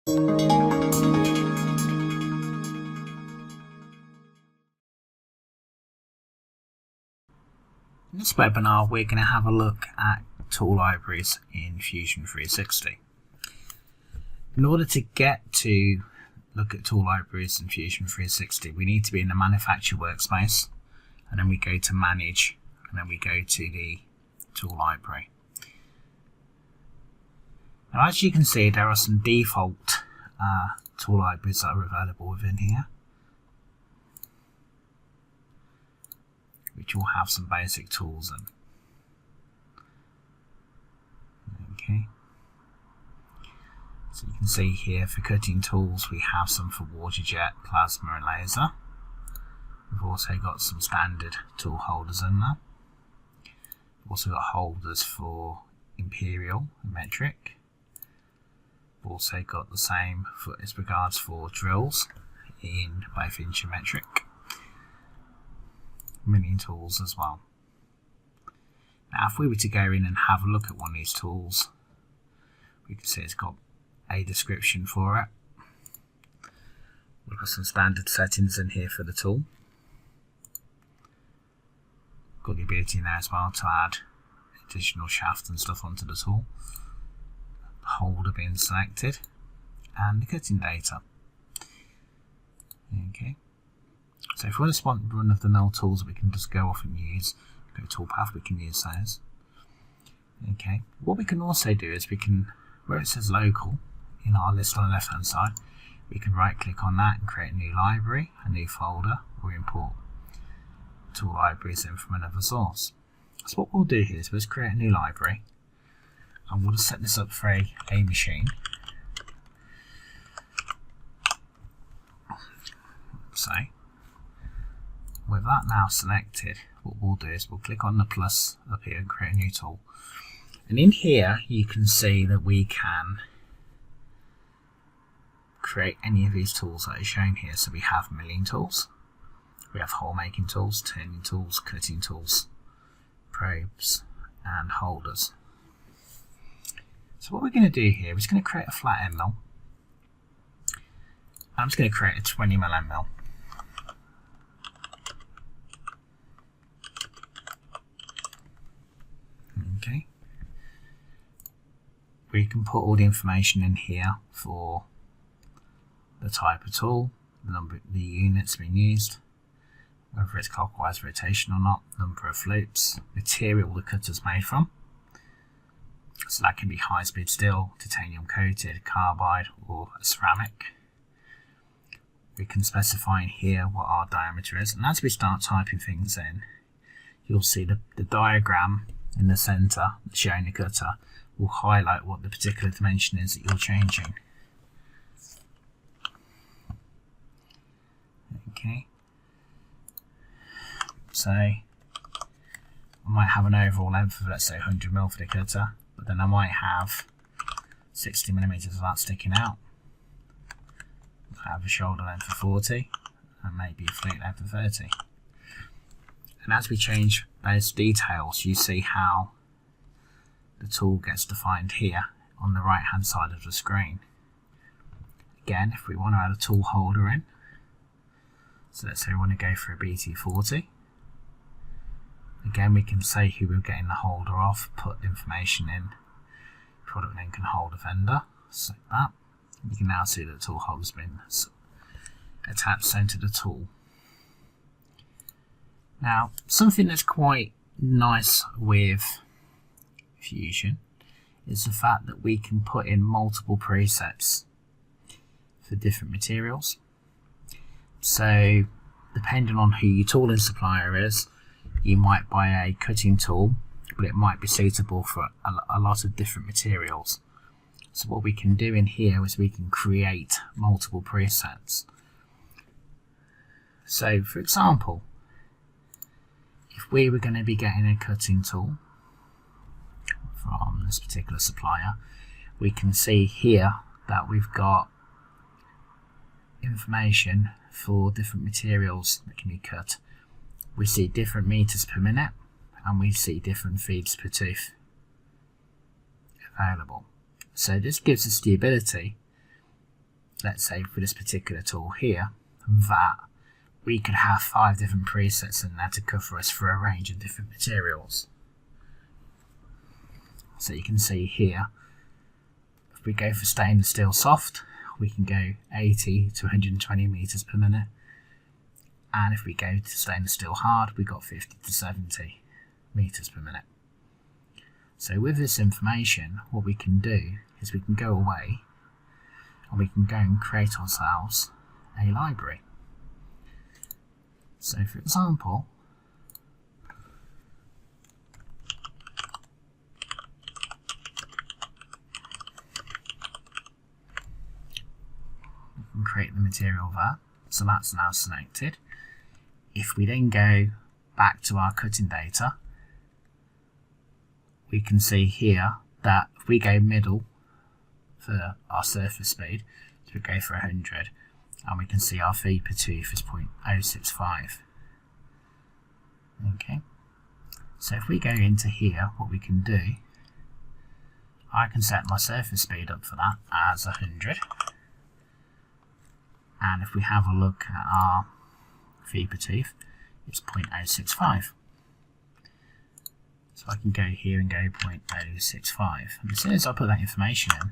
In this webinar, we're going to have a look at tool libraries in Fusion 360. In order to get to look at tool libraries in Fusion 360, we need to be in the Manufacture workspace, and then we go to Manage, and then we go to the tool library. Now, as you can see, there are some default tool libraries that are available within here, which will have some basic tools in. Okay. So you can see here for cutting tools we have some for water jet, plasma and laser. We've also got some standard tool holders in there. We've also got holders for imperial and metric. We've also got the same as regards for drills in both inch and metric. Milling tools as well. Now if we were to go in and have a look at one of these tools, we can see it's got a description for it. We've got some standard settings in here for the tool. Got the ability now as well to add additional shafts and stuff onto the tool. The holder being selected and the cutting data. Okay. So if we want to spot run-of-the-mill tools we can just go off and use, go toolpath, we can use those. Okay. What we can also do is we can, where it says local in our list on the left hand side, we can right click on that and create a new library, a new folder, or import tool libraries in from another source. So what we'll do here is we'll just create a new library, and we'll just set this up for a machine. So with that now selected, what we'll do is we'll click on the plus up here and create a new tool. And in here you can see that we can create any of these tools that are shown here. So we have milling tools, we have hole making tools, turning tools, cutting tools, probes and holders. So what we're going to do here is going to create a flat end mill. I'm just going to create a 20mm end mill. Okay. We can put all the information in here for the type of tool, the number, the units being used, whether it's clockwise rotation or not, number of loops, material the cutter's made from. So that can be high-speed steel, titanium coated, carbide, or a ceramic. We can specify in here what our diameter is, and as we start typing things in, you'll see the diagram in the center showing the cutter will highlight what the particular dimension is that you're changing. Okay. So I might have an overall length of, let's say, 100mm for the cutter, but then I might have 60mm of that sticking out. I have a shoulder length of 40 and maybe a fleet length of 30. And as we change those details, you see how the tool gets defined here on the right hand side of the screen. Again, if we want to add a tool holder in, so let's say we want to go for a BT40. Again, we can say who we're getting the holder off, put information in, product link and holder vendor, select that. You can now see that the tool holder's been attached center to the tool. Now, something that's quite nice with Fusion is the fact that we can put in multiple presets for different materials. So, depending on who your tooling supplier is, you might buy a cutting tool, but it might be suitable for a lot of different materials. So what we can do in here is we can create multiple presets. So, for example, if we were going to be getting a cutting tool from this particular supplier, we can see here that we've got information for different materials that can be cut. We see different meters per minute and we see different feeds per tooth available. So this gives us the ability let's say for this particular tool here, that we could have 5 different presets in there to cover us for a range of different materials. So you can see here, if we go for stainless steel soft, we can go 80 to 120 meters per minute. And if we go to stainless steel hard, we got 50 to 70 meters per minute. So with this information, what we can do is we can go away and we can go and create ourselves a library. So for example, we can create the material there. So that's now selected. If we then go back to our cutting data, we can see here that if we go middle for our surface speed, so we go for 100, and we can see our feet per tooth is 0.065. Okay, so if we go into here, what we can do, I can set my surface speed up for that as 100. And if we have a look at our feet per tooth, it's 0.065. So I can go here and go 0.065. And as soon as I put that information in,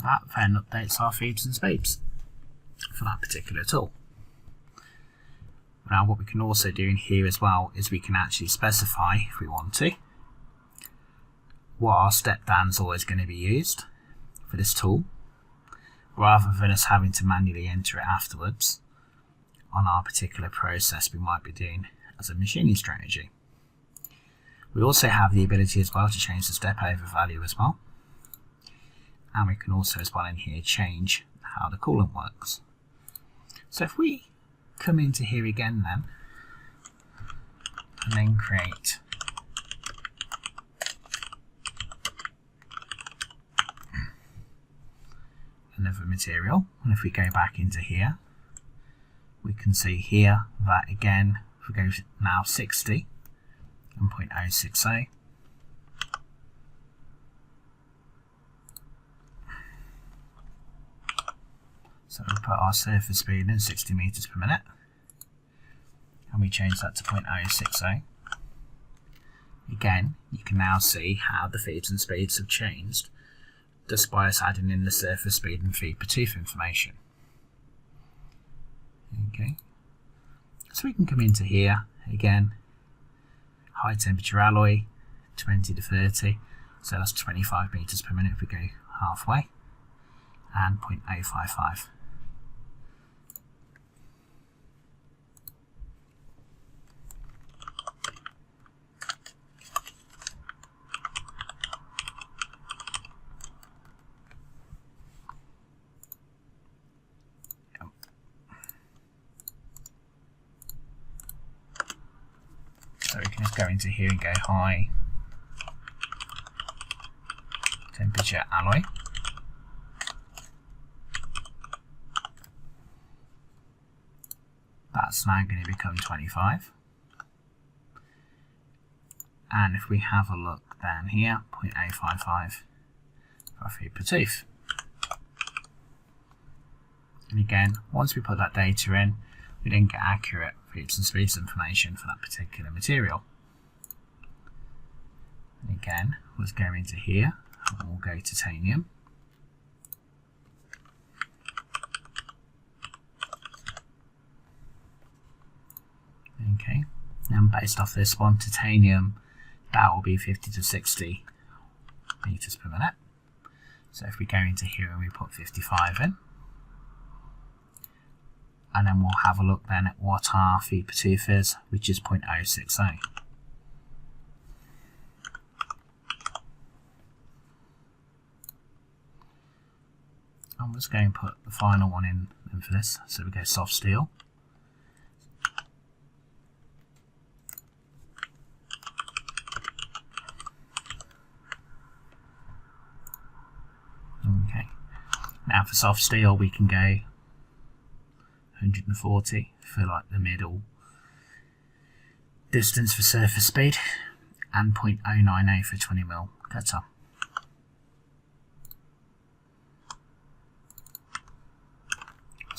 that then updates our feeds and speeds for that particular tool. Now what we can also do in here as well is we can actually specify, if we want to, what our step down is always going to be used for this tool, rather than us having to manually enter it afterwards on our particular process we might be doing as a machining strategy. We also have the ability as well to change the step over value as well. And we can also as well in here change how the coolant works. So if we come into here again then, and then create another material, and if we go back into here, we can see here that again, if we go now 60 and 0.060, so we put our surface speed in 60 meters per minute, and we change that to 0.060. Again, you can now see how the feeds and speeds have changed just by us adding in the surface speed and feed per tooth information. Okay, so we can come into here again, high temperature alloy 20 to 30, so that's 25 meters per minute if we go halfway, and 0.055. So we can just go into here and go high temperature alloy. That's now going to become 25. And if we have a look down here, 0.055 for our feet per tooth. And again, once we put that data in, we then get accurate feeds and speeds information for that particular material. And again, let's go into here and we'll go titanium. Okay, and based off this one, titanium, that will be 50 to 60 meters per minute. So if we go into here and we put 55 in, and then we'll have a look then at what our feet per tooth is, which is 0.060. I'm just going to put the final one in for this, so we go soft steel. Okay, now for soft steel we can go 140 for like the middle distance for surface speed, and 0.090 for 20mm cutter.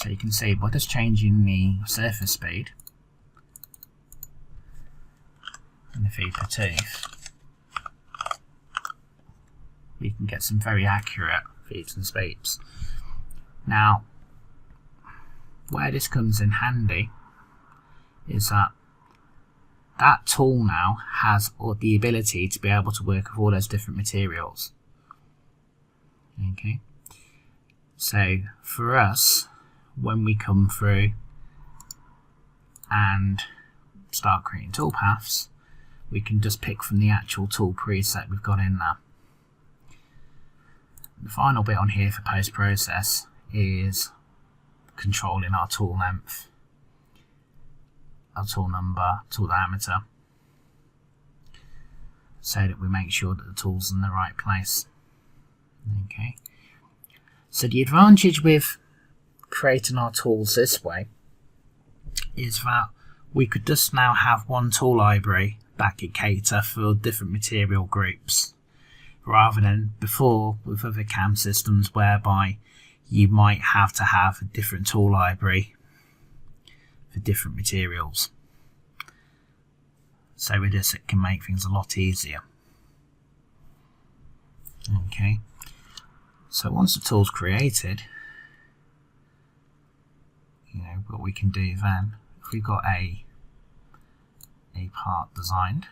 So you can see by just changing the surface speed and the feed per tooth, you can get some very accurate feeds and speeds. Now, where this comes in handy is that tool now has the ability to be able to work with all those different materials. Okay, so for us, when we come through and start creating tool paths, we can just pick from the actual tool preset we've got in there. The final bit on here for post-process is controlling our tool length, our tool number, tool diameter, so that we make sure that the tool's in the right place. Okay, so the advantage with creating our tools this way is that we could just now have one tool library that could cater for different material groups, rather than before with other CAM systems whereby you might have to have a different tool library for different materials. So with this it can make things a lot easier. Okay, so once the tool's created, what we can do then, if we've got a part designed,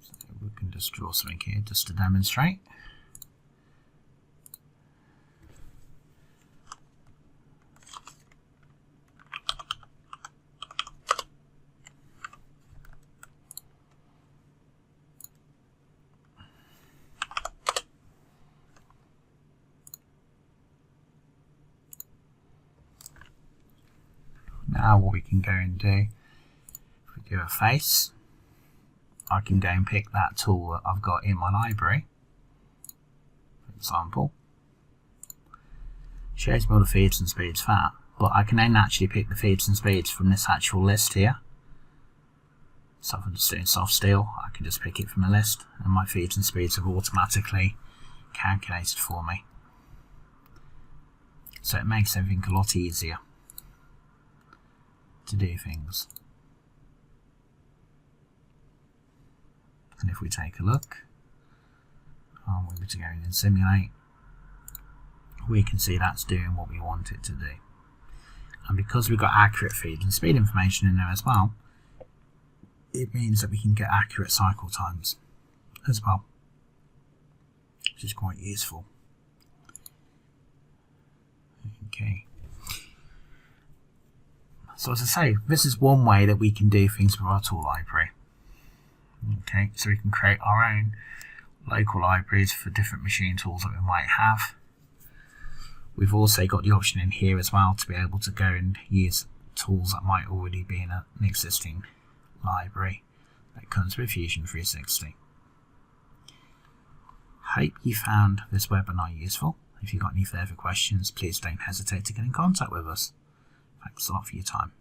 so we can just draw something here just to demonstrate. Now what we can go and do, if we do a face, I can go and pick that tool that I've got in my library, for example. Shows me all the feeds and speeds for that, but I can then actually pick the feeds and speeds from this actual list here. So if I'm just doing soft steel, I can just pick it from a list and my feeds and speeds have automatically calculated for me. So it makes everything a lot easier to do things. And if we take a look, I'm able to go in and simulate, we can see that's doing what we want it to do. And because we've got accurate feed and speed information in there as well, it means that we can get accurate cycle times as well, which is quite useful. Okay. So as I say, this is one way that we can do things with our tool library. Okay, so we can create our own local libraries for different machine tools that we might have. We've also got the option in here as well to be able to go and use tools that might already be in an existing library that comes with Fusion 360. Hope you found this webinar useful. If you've got any further questions, please don't hesitate to get in contact with us. Thanks a lot for your time.